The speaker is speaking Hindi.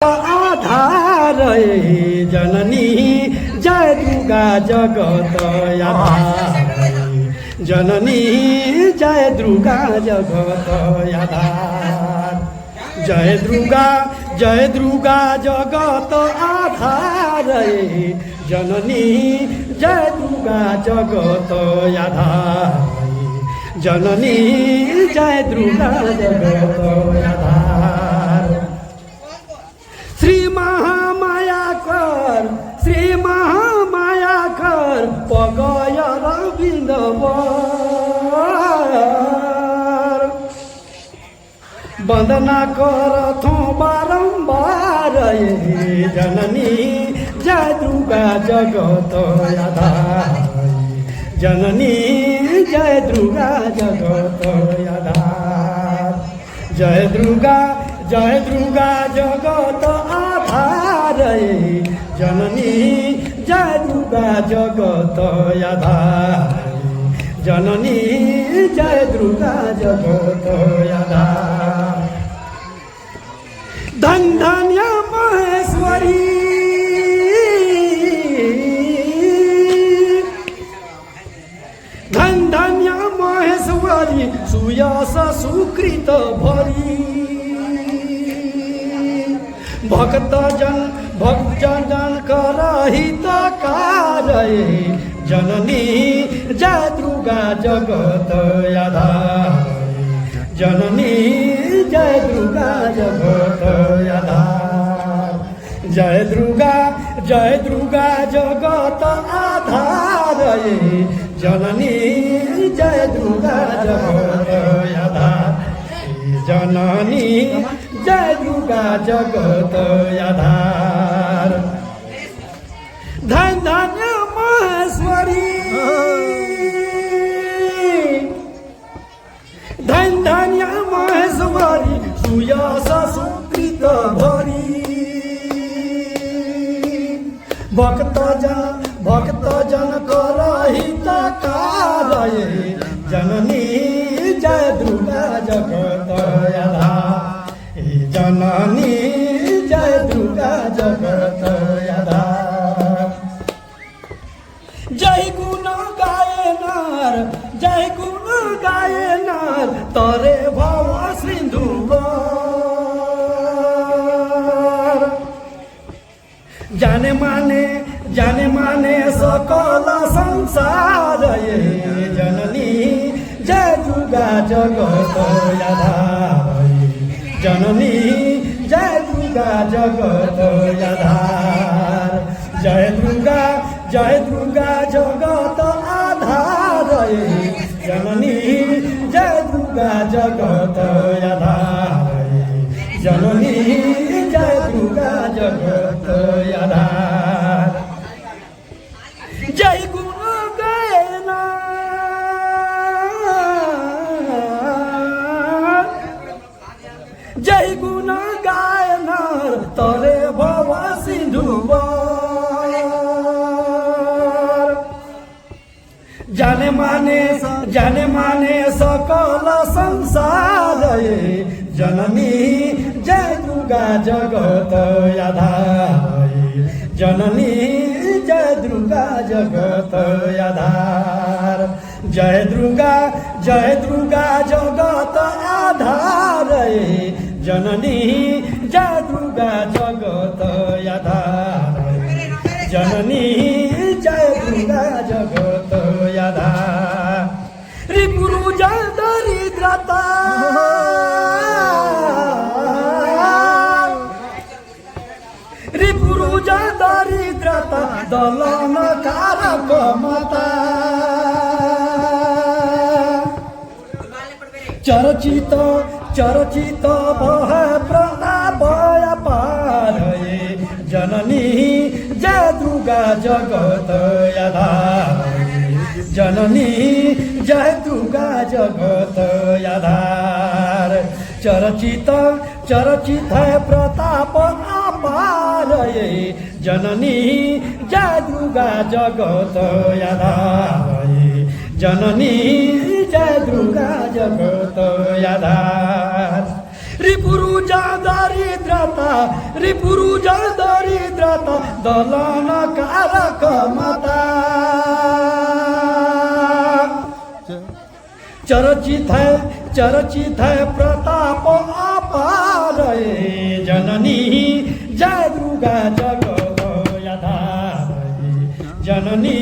आधार जननी जय दुर्गा जगत आधार जननी जय दुर्गा जगत आधार जय दुर्गा जगत आधार जननी जय दुर्गा जगत आधार जननी जय दुर्गा जगत आधार श्री महामाया कर पगय रविंद वंदना करथो बारंबार जननी जय दुर्गा जगत आधार जननी जय दुर्गा जगत आधार जय दुर्गा जगत आधार जननी जय दुर्गा जगत आधार जननी जय दुर्गा जगत आधार धन धन्य महेश्वरी धन धन्य महेश्वरी सुयस सुकृत भरी भक्त जन करहित कार्य जननी जय दुर्गा जगत आधार जननी जय दुर्गा जगत आधार जय दुर्गा जगत आधार जननी जय दुर्गा जगत आधार जननी जय दुर्गा जगत आधार धन धन्य महेश्वरी धन धन्य महेश्वरी सुयस सुकृत भरी भक्त जन करहित कार्य जननी जय दुर्गा जगत आधार जननी जय दुर्गा जगत आधार जय गुण गाये नार तरे भव सिंधु जाने माने सकल संसार जननी जय दुर्गा जगत आधार जननी जय दुर्गा जगत आधार जय दुर्गा जगत आधार जननी जय दुर्गा जगत आधार जननी जय दुर्गा जगत आधार जय गुण गायना जय गुण गायना तरे भव सिंधु जाने माने सकल संसार जननी जय दुर्गा जगत आधार जननी जय दुर्गा जगत आधार जय दुर्गा जगत आधार जननी जय दुर्गा जगत आधार जननी जय दुर्गा जगत आधार रिपुरु जय दरिद्रता रिपुरु जय दरिद्रता दलन कारक मता चर्चित भय प्रताप अपार जननी जय दुर्गा जगत आधार जननी जय दुर्गा जगत आधार चर्चित है प्रताप अपार जननी जय दुर्गा जगत आधार जननी जय दुर्गा जगत आधार रिपुरुजा दारिद्रता रिपुरुजा दारिद्रता दलन कारक मता चर्चित है प्रताप अपार जननी जय दुर्गा जगदयाधार जननी